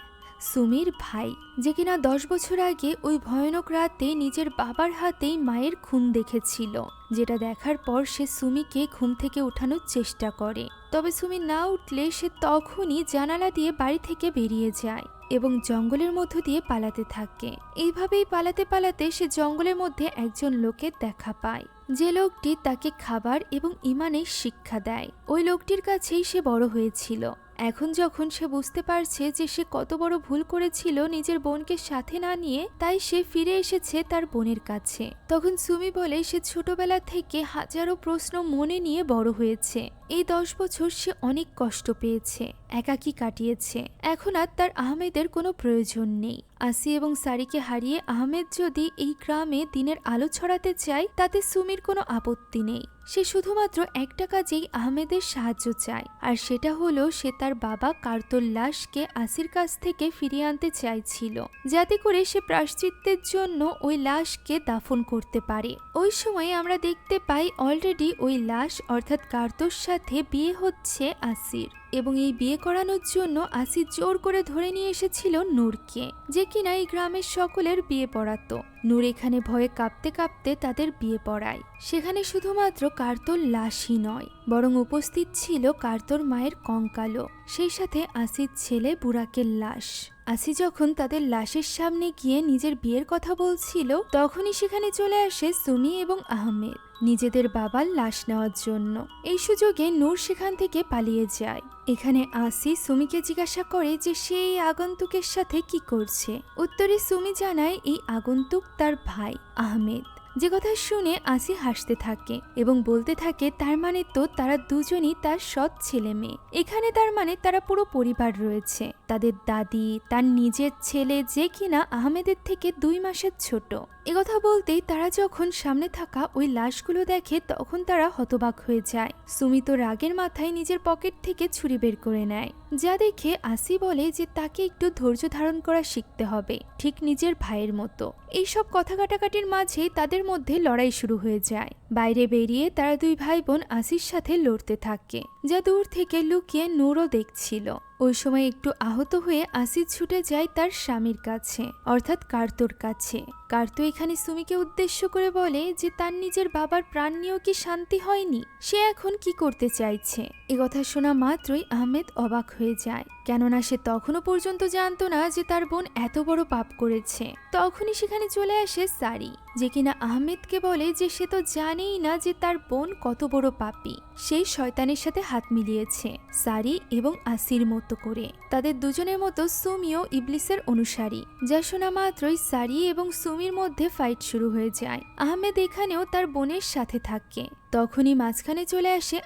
সুমির ভাই, যে কিনা 10 বছর আগে ওই ভয়ানক রাতে নিজের বাবার হাতেই মায়ের খুন দেখেছিল, যেটা দেখার পর সে সুমিকে ঘুম থেকে ওঠানোর চেষ্টা করে। তবে সুমি না উঠলে সে তখনই জানালা দিয়ে বাড়ি থেকে বেরিয়ে যায় এবং জঙ্গলের মধ্য দিয়ে পালাতে থাকে। এইভাবেই পালাতে পালাতে সে জঙ্গলের মধ্যে একজন লোকের দেখা পায়, যে লোকটি তাকে খাবার এবং ইমানের শিক্ষা দেয়। ওই লোকটির কাছেই সে বড় হয়েছিল। এখন যখন সে বুঝতে পারছে যে সে কত বড় ভুল করেছিল নিজের বোনকে সাথে না নিয়ে, তাই সে ফিরে এসেছে তার বোনের কাছে। তখন সুমি বলে সে ছোটবেলা থেকে হাজারো প্রশ্ন মনে নিয়ে বড় হয়েছে। এই 10 বছর সে অনেক কষ্ট পেয়েছে, একাকী কাটিয়েছে। এখন আর তার আহমেদের কোনো প্রয়োজন নেই। আসি এবং সারিকে হারিয়ে আহমেদ যদি এই গ্রামে দিনের আলো ছড়াতে চায় তাতে সুমির কোনো আপত্তি নেই। সে শুধুমাত্র একটা কাজেই আহমেদের সাহায্য চায়, আর সেটা হলো সে তার বাবা কার্তোর লাশকে আসির কাছ থেকে ফিরিয়ে আনতে চাইছিল, যাতে করে সে প্রায়শ্চিত্তের জন্য ওই লাশকে দাফন করতে পারে। ওই সময় আমরা দেখতে পাই অলরেডি ওই লাশ অর্থাৎ কার্তোর সাথে বিয়ে হচ্ছে আসির, এবং এই বিয়ে করানোর জন্য আসি জোর করে ধরে নিয়ে এসেছিল নূরকে, যে কিনা এই গ্রামের সকলের বিয়ে পড়াতো। নূর এখানে ভয়ে কাঁপতে কাঁপতে তাদের বিয়ে পড়ায়। সেখানে শুধুমাত্র কার্তোর লাশই নয়, বরং উপস্থিত ছিল কার্তোর মায়ের কঙ্কালও, সেই সাথে আসির ছেলে বুরাকের লাশ। আসি যখন তাদের লাশের সামনে গিয়ে নিজের বিয়ের কথা বলছিল, তখনই সেখানে চলে আসে সুমি এবং আহমেদ নিজেদের বাবার লাশ নেওয়ার জন্য। এই সুযোগে নূর সেখান থেকে পালিয়ে যায়। এখানে আসি সুমিকে জিজ্ঞাসা করে যে সে এই আগন্তুকের সাথে কি করছে। উত্তরে সুমি জানায় এই আগন্তুক তার ভাই আহমেদ। যে কথা শুনে আসি হাসতে থাকে এবং বলতে থাকে তার মানে তো তারা দুজনই তার সৎ ছেলে মেয়ে। এখানে তার মানে তারা পুরো পরিবার রয়েছে, তাদের দাদি, তার নিজের ছেলে যে কিনা আহমেদের থেকে 2 মাসের ছোট। একথা বলতেই তারা যখন সামনে থাকা ওই লাশগুলো দেখে তখন তারা হতবাক হয়ে যায়। সুমি তো রাগের মাথায় নিজের পকেট থেকে ছুরি বের করে নেয়, যা দেখে আসি বলে যে তাকে একটু ধৈর্য ধারণ করা শিখতে হবে, ঠিক নিজের ভাইয়ের মতো। এইসব কথা কাটাকাটির মাঝেই তাদের মধ্যে লড়াই শুরু হয়ে যায়। বাইরে বেরিয়ে তারা 2 ভাই বোন আসির সাথে লড়তে থাকে, যা দূর থেকে লুকিয়ে নূরও দেখছিল। ওই সময় একটু আহত হয়ে আসি ছুটে যায় তার স্বামীর কাছে, অর্থাৎ কার্তোর কাছে। কার্তো এখানে সুমিকে উদ্দেশ্য করে বলে যে তার নিজের বাবার প্রাণ নিয়েও কি শান্তি হয়নি, সে এখন কি করতে চাইছে। কথা শোনা মাত্রই আহমেদ অবাক হয়ে যায়, কেননা সে তখনও পর্যন্ত জানতো না যে তার বোন এত বড় পাপ করেছে। তখনই সেখানে চলে আসে সারি, যে কিনা আহমেদকে বলে যে সে তো জানেই না যে তার বোন কত বড় পাপী, সেই শয়তানের সাথে হাত মিলিয়েছে সারি এবং আসির মতো করে। তাদের দুজনের মতো সুমিও ইবলিসের অনুসারী। যা শোনা মাত্রই সারি এবং সুমির মধ্যে ফাইট শুরু হয়ে যায়। আহমেদ এখানেও তার বোনের সাথে থাকে। তখনই মাঝখানে চলে আসে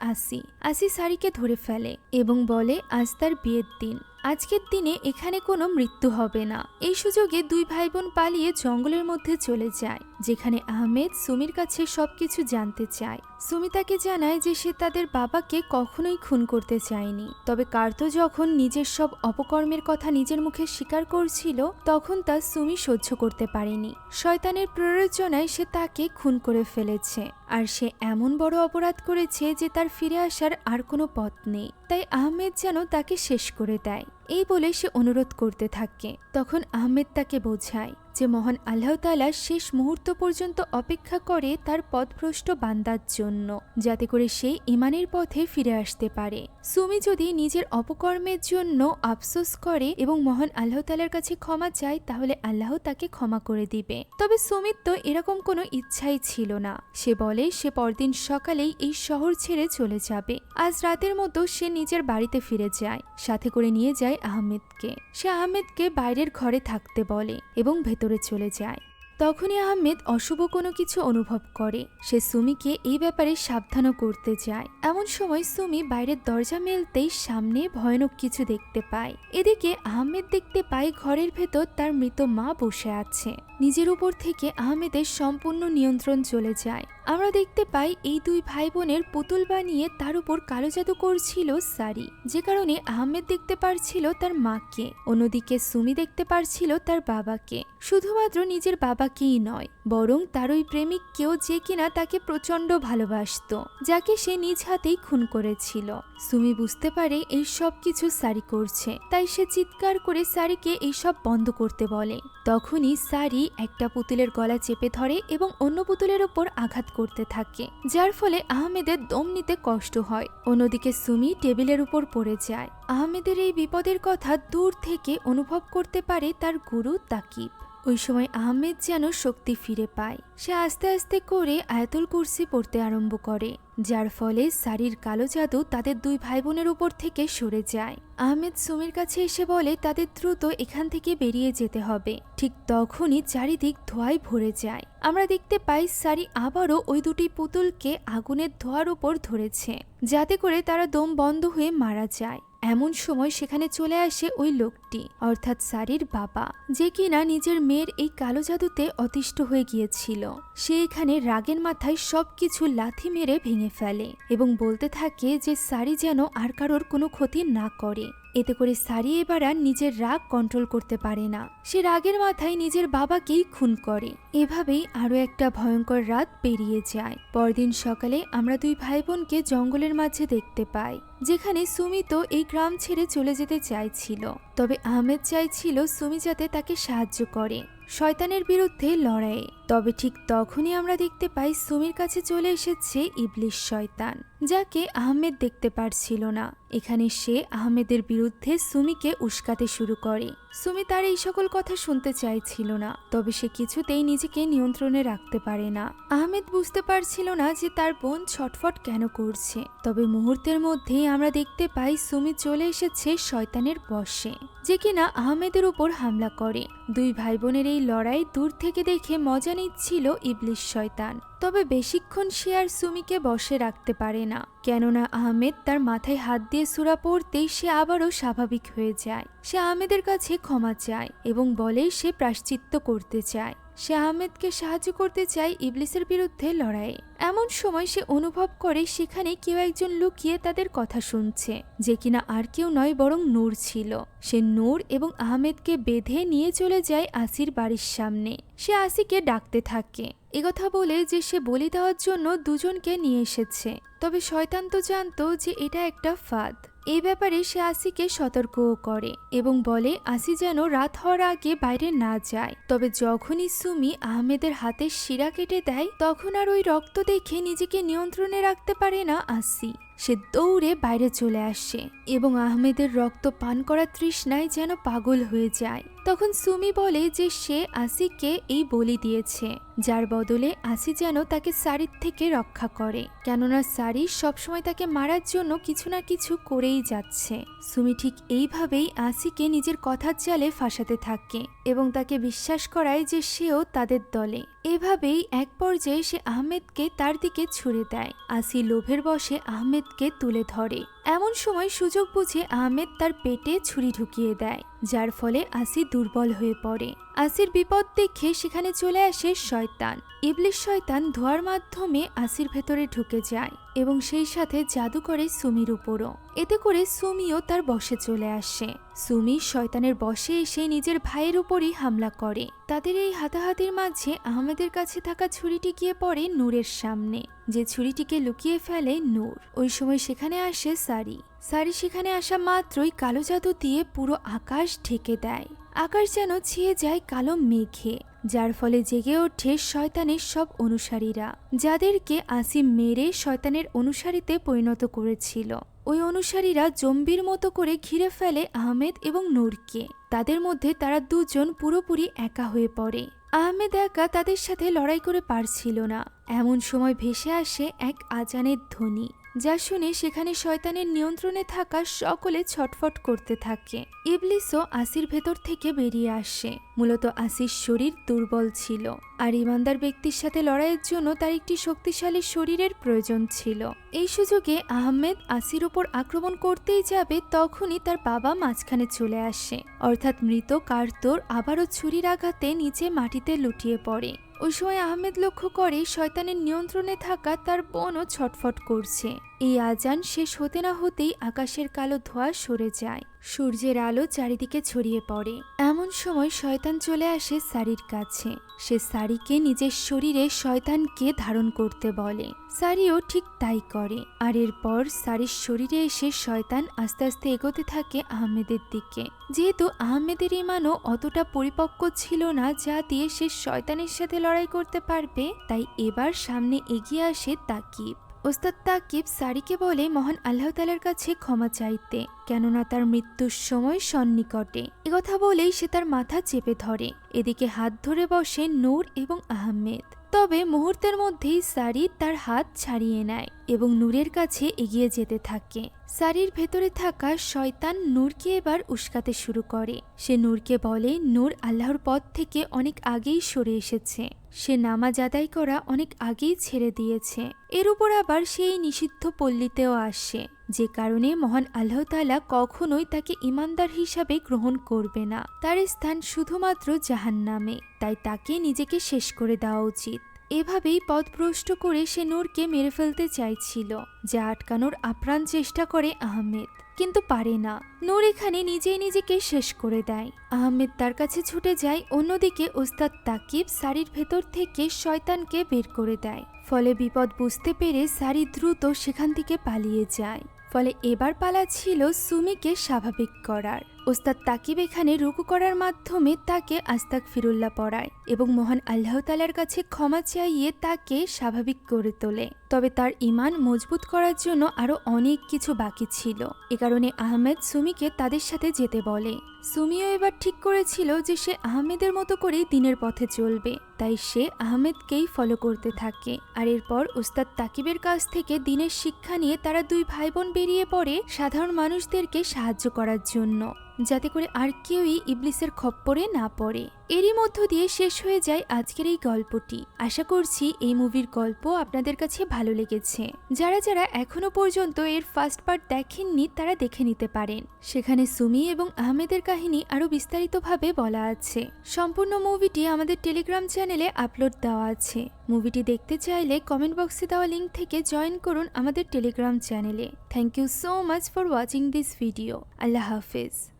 আসি সারিকে ধরে ফেলে এবং বলে আজ তার বিয়ের দিন, আজকের দিনে এখানে কোনো মৃত্যু হবে না। এই সুযোগে 2 ভাই বোন পালিয়ে জঙ্গলের মধ্যে চলে যায়, যেখানে আহমেদ সুমির কাছে সবকিছু জানতে চায়। সুমি তাকে জানায় যে সে তাদের বাবাকে কখনোই খুন করতে চায়নি, তবে কার্তো যখন নিজের সব অপকর্মের কথা নিজের মুখে স্বীকার করছিল তখন তা সুমি সহ্য করতে পারেনি। শয়তানের প্ররোচনায় সে তাকে খুন করে ফেলেছে, আর সে এমন বড় অপরাধ করেছে যে তার ফিরে আসার আর কোনো পথ নেই। তাই আহমেদ যেন তাকে শেষ করে দেয়, এই বলে সে অনুরোধ করতে থাকে। তখন আহমেদ তাকে বোঝায় যে মহান আল্লাহ তাআলা শেষ মুহূর্ত পর্যন্ত অপেক্ষা করে তার পথভ্রষ্ট বান্দার জন্য, যাতে করে সে ঈমানের পথে ফিরে আসতে পারে। সুমি যদি নিজের অপকর্মের জন্য আফসোস করে এবং মহান আল্লাহ তাআলার কাছে ক্ষমা চায় তাহলে আল্লাহ তাকে ক্ষমা করে দিবে। তবে সুমির তো এরকম কোনো ইচ্ছাই ছিল না। সে বলে সে পরদিন সকালেই এই শহর ছেড়ে চলে যাবে। আজ রাতের মতো সে নিজের বাড়িতে ফিরে যায়, সাথে করে নিয়ে যায় আহমেদকে। সে আহমেদকে বাইরের ঘরে থাকতে বলে এবং ভেতরে চলে যায়। তখনই আহমেদ অশুভ কোনো কিছু অনুভব করে। সে সুমিকে এই ব্যাপারে সাবধানও করতে যায়। এমন সময় সুমি বাইরের দরজা মেলতেই সামনে ভয়ানক কিছু দেখতে পায়। এদিকে আহমেদ দেখতে পায় ঘরের ভেতর তার মৃত মা বসে আছে। নিজের উপর থেকে আহমেদের সম্পূর্ণ নিয়ন্ত্রণ চলে যায়। আমরা দেখতে পাই এই 2 ভাই বোনের পুতুল বানিয়ে তার উপর কালো জাদু করছিল সারি, যে কারণে আহমেদ দেখতে পারছিল তার মাকে, অন্যদিকে সুমি দেখতে পারছিল তার বাবাকে। শুধুমাত্র নিজের বাবাকেই নয়, বরং তার ওই প্রেমিককেও, যে কিনা তাকে প্রচন্ড ভালোবাসতো, যাকে সে নিজ হাতেই খুন করেছিল। সুমি বুঝতে পারে এই সব কিছু সারি করছে, তাই সে চিৎকার করে সারিকে এইসব বন্ধ করতে বলে। তখনই সারি একটা পুতুলের গলা চেপে ধরে এবং অন্য পুতুলের উপর আঘাত করতে থাকে, যার ফলে আহমেদের দম নিতে কষ্ট হয়। অন্যদিকে সুমি টেবিলের উপর পড়ে যায়। আহমেদের এই বিপদের কথা দূর থেকে অনুভব করতে পারে তার গুরু তাকিব। ওই সময় আহমেদ যেন শক্তি ফিরে পায়। সে আস্তে আস্তে করে আয়াতুল কুরসি পড়তে আরম্ভ করে, যার ফলে সারির কালো জাদু তাদের 2 ভাই বোনের উপর থেকে সরে যায়। আহমেদ সুমির কাছে এসে বলে তাদের দ্রুত এখান থেকে বেরিয়ে যেতে হবে। ঠিক তখনই চারিদিক ধোঁয়ায় ভরে যায়। আমরা দেখতে পাই সারি আবারও ওই 2টি পুতুলকে আগুনের ধোঁয়ার উপর ধরেছে, যাতে করে তারা দম বন্ধ হয়ে মারা যায়। এমন সময় সেখানে চলে আসে ওই লোকটি, অর্থাৎ সারির বাবা, যে কিনা নিজের মেয়ের এই কালো জাদুতে অতিষ্ঠ হয়ে গিয়েছিল। সে এখানে রাগের মাথায় সবকিছু লাথি মেরে ভেঙে ফেলে এবং বলতে থাকে যে সারি যেন আর কারোর কোনো ক্ষতি না করে। এতে করে সারি এবার আর নিজের রাগ কন্ট্রোল করতে পারে না। সে রাগের মাথায় নিজের বাবাকেই খুন করে। এভাবেই আরো একটা ভয়ঙ্কর রাত পেরিয়ে যায়। পরদিন সকালে আমরা 2 ভাই বোনকে জঙ্গলের মাঝে দেখতে পাই, যেখানে সুমি তো এই গ্রাম ছেড়ে চলে যেতে চাইছিল, তবে আহমেদ চাইছিল সুমি যাতে তাকে সাহায্য করে শয়তানের বিরুদ্ধে লড়াইয়ে। তবে ঠিক তখনই আমরা দেখতে পাই সুমির কাছে চলে এসেছে ইবলিশ শয়তান, যাকে আহমেদ দেখতে পারছিল না। এখানে সে আহমেদের বিরুদ্ধে সুমিকে উস্কাতে শুরু করে। সুমি তার এই সকল কথা শুনতে চাইছিল না, তবে সে কিছুতেই নিজেকে নিয়ন্ত্রণে রাখতে পারে না। আহমেদ বুঝতে পারছিল না যে তার বোন ছটফট কেন করছে। তবে মুহূর্তের মধ্যেই আমরা দেখতে পাই সুমি চলে এসেছে শয়তানের বশে, যে কিনা আহমেদের উপর হামলা করে। 2 ভাই বোনের এই লড়াই দূর থেকে দেখে মজা নিচ্ছিল ইবলিস শয়তান। তবে বেশিক্ষণ সে আর সুমিকে বশে রাখতে পারে না, কেননা আহমেদ তার মাথায় হাত দিয়ে সূরা পড়তেই সে আবারও স্বাভাবিক হয়ে যায়। সে আহমেদের কাছে ক্ষমা চায় এবং বলে সে প্রায়শ্চিত্ত করতে চায়। সে আহমেদকে সাহায্য করতে চায় ইবলিসের বিরুদ্ধে লড়াইয়ে। এমন সময় সে অনুভব করে সেখানে কেউ একজন লুকিয়ে তাদের কথা শুনছে, যে কিনা আর কেউ নয় বরং নূর ছিল। সে নূর এবং আহমেদকে বেঁধে নিয়ে চলে যায় আসির বাড়ির সামনে। সে আসিকে ডাকতে থাকে, একথা বলে যে সে বলি দেওয়ার জন্য দুজনকে নিয়ে এসেছে। তবে শয়তান তো জানতো যে এটা একটা ফাঁদ। এই ব্যাপারে সে আসিকে সতর্কও করে এবং বলে আসি যেন রাত হওয়ার আগে বাইরে না যায়। তবে যখনই সুমি আহমেদের হাতের শিরা কেটে দেয়, তখন আর ওই রক্ত দেখে নিজেকে নিয়ন্ত্রণে রাখতে পারে না আসি। সে দৌড়ে বাইরে চলে আসে এবং আহমেদের রক্ত পান করার তৃষ্ণায় যেন পাগল হয়ে যায়। তখন সুমি বলে যে সে আসিকে এই বলি দিয়েছে, যার বদলে আসি যেন তাকে সারির থেকে রক্ষা করে, কেননা সারি সবসময় তাকে মারার জন্য কিছু না কিছু করেই যাচ্ছে। সুমি ঠিক এইভাবেই আসিকে নিজের কথার জালে ফাঁসাতে থাকে এবং তাকে বিশ্বাস করায় যে সেও তাদের দলে। এভাবেই এক পর্যায়ে সে আহমেদকে তার দিকে ছুড়ে দেয়। আসি লোভের বশে আহমেদকে তুলে ধরে। এমন সময় সুযোগ বুঝে আহমেদ তার পেটে ছুরি ঢুকিয়ে দেয়, যার ফলে আসি দুর্বল হয়ে পড়ে। আসির বিপদ দেখে সেখানে চলে আসে শয়তান। ইবলিস শয়তান ধোঁয়ার মাধ্যমে আসির ভেতরে ঢুকে যায় এবং সেই সাথে জাদু করে সুমির উপরও। এতে করে সুমিও তার বশে চলে আসে। সুমি শয়তানের বশে এসে নিজের ভাইয়ের উপরই হামলা করে। তাদের এই হাতাহাতির মাঝে আহমেদের কাছে থাকা ছুরিটি গিয়ে পড়ে নূরের সামনে, যে ছুরিটিকে লুকিয়ে ফেলে নূর। ওই সময় সেখানে আসে সারি। সারি সেখানে আসা মাত্রই কালো জাদু দিয়ে পুরো আকাশ ঢেকে দেয়। আকাশ যেন ছেয়ে যায় কালো মেঘে, যার ফলে জেগে ওঠে শয়তানের সব অনুসারীরা, যাদেরকে আসি মেরে শয়তানের অনুসারীতে পরিণত করেছিল। ওই অনুসারীরা জম্বির মতো করে ঘিরে ফেলে আহমেদ এবং নূরকে। তাদের মধ্যে তারা দুজন পুরোপুরি একা হয়ে পড়ে। আহমেদ একা তাদের সাথে লড়াই করে পারছিল না। এমন সময় ভেসে আসে এক আজানের ধ্বনি, যা শুনে সেখানে শয়তানের নিয়ন্ত্রণে থাকা সকলে ছটফট করতে থাকে। ইবলিসও আসির ভেতর থেকে বেরিয়ে আসে। মূলত আসির শরীর দুর্বল ছিল, আর ইমানদার ব্যক্তির সাথে লড়াইয়ের জন্য তার একটি শক্তিশালী শরীরের প্রয়োজন ছিল। এই সুযোগে আহমেদ আসির উপর আক্রমণ করতেই যাবে, তখনই তার বাবা মাঝখানে চলে আসে। অর্থাৎ মৃত কার্তোর আবারও ছুরির আঘাতে নিচে মাটিতে লুটিয়ে পড়ে। ওই সময় আহমেদ লক্ষ্য করে শয়তানের নিয়ন্ত্রণে থাকা তার বোনও ছটফট করছে। এই আজান শেষ হতে না হতেই আকাশের কালো ধোঁয়া সরে যায়, সূর্যের আলো চারিদিকে ছড়িয়ে পড়ে। এমন সময় শয়তান চলে আসে সারির কাছে। সে সারিকে নিজের শরীরে শয়তানকে ধারণ করতে বলে। সারিও ঠিক তাই করে, আর এরপর সারির শরীরে এসে শয়তান আস্তে আস্তে এগোতে থাকে আহমেদের দিকে। যেহেতু আহমেদের ইমানও অতটা পরিপক্ক ছিল না যা দিয়ে সে শয়তানের সাথে লড়াই করতে পারবে, তাই এবার সামনে এগিয়ে আসে তাকিব। ওস্তাদ তাকিব সারিকে বলে মহান আল্লাহ তাআলার কাছে ক্ষমা চাইতে, কেননা তার মৃত্যুর সময় সন্নিকটে। একথা বলেই সে তার মাথা চেপে ধরে। এদিকে হাত ধরে বসে নূর এবং আহমেদ। তবে মুহূর্তের মধ্যেই সারি তার হাত ছাড়িয়ে নেয় এবং নূরের কাছে এগিয়ে যেতে থাকে। সারির ভেতরে থাকা শয়তান নূরকে এবার উস্কাতে শুরু করে। সে নূরকে বলে নূর আল্লাহর পথ থেকে অনেক আগেই সরে এসেছে। সে নামাজ আদায় করা অনেক আগেই ছেড়ে দিয়েছে। এর উপর আবার সেই নিষিদ্ধ পল্লীতেও আসে, যে কারণে মহান আল্লাহ তাআলা কখনোই তাকে ইমানদার হিসাবে গ্রহণ করবে না। তার স্থান শুধুমাত্র জাহান্নামে, তাই তাকে নিজেকে শেষ করে দেওয়া উচিত। এভাবেই পথভ্রষ্ট করে সে নূরকে মেরে ফেলতে চাইছিল, যা আটকানোর আপ্রাণ চেষ্টা করে আহমেদ, কিন্তু পারে না। নূর এখানে নিজেই নিজেকে শেষ করে দেয়। আহমেদ তার কাছে ছুটে যায়। অন্যদিকে ওস্তাদ তাকিব সারির ভেতর থেকে শয়তানকে বের করে দেয়। ফলে বিপদ বুঝতে পেরে সারি দ্রুত সেখান থেকে পালিয়ে যায়। ফলে এবার পালা ছিল সুমিকে স্বাভাবিক করার। ওস্তাদ তাকিব এখানে রুকু করার মাধ্যমে তাকে আস্তাগফিরুল্লাহ পড়ায় এবং মহান আল্লাহ তাআলার কাছে ক্ষমা চাইয়ে তাকে স্বাভাবিক করে তোলে। তবে তার ঈমান মজবুত করার জন্য আরো অনেক কিছু বাকি ছিল। এ কারণে আহমেদ সুমিকে তাদের সাথে যেতে বলে। সুমিও এবার ঠিক করেছিল যে সে আহমেদের মতো করেই দিনের পথে চলবে, তাই সে আহমেদকেই ফলো করতে থাকে। আর এরপর ওস্তাদ তাকিবের কাছ থেকে দিনের শিক্ষা নিয়ে তারা দুই ভাই বোন বেরিয়ে পড়ে সাধারণ মানুষদেরকে সাহায্য করার জন্য, যাতে করে আর কেউই ইবলিসের খপ্পরে না পড়ে। এরই মধ্য দিয়ে শেষ হয়ে যায় আজকের এই গল্পটি। আশা করছি এই মুভির গল্প আপনাদের কাছে ভালো লেগেছে। যারা যারা এখনো পর্যন্ত এর ফার্স্ট পার্ট দেখেননি তারা দেখে নিতে পারেন। সেখানে সুমি এবং আহমেদের কাহিনী আরো বিস্তারিতভাবে বলা আছে। সম্পূর্ণ মুভিটি আমাদের টেলিগ্রাম চ্যানেলে আপলোড দেওয়া আছে। মুভিটি দেখতে চাইলে কমেন্ট বক্সে দেওয়া লিঙ্ক থেকে জয়েন করুন আমাদের টেলিগ্রাম চ্যানেলে। Thank you so much for watching this video. আল্লাহ হাফেজ।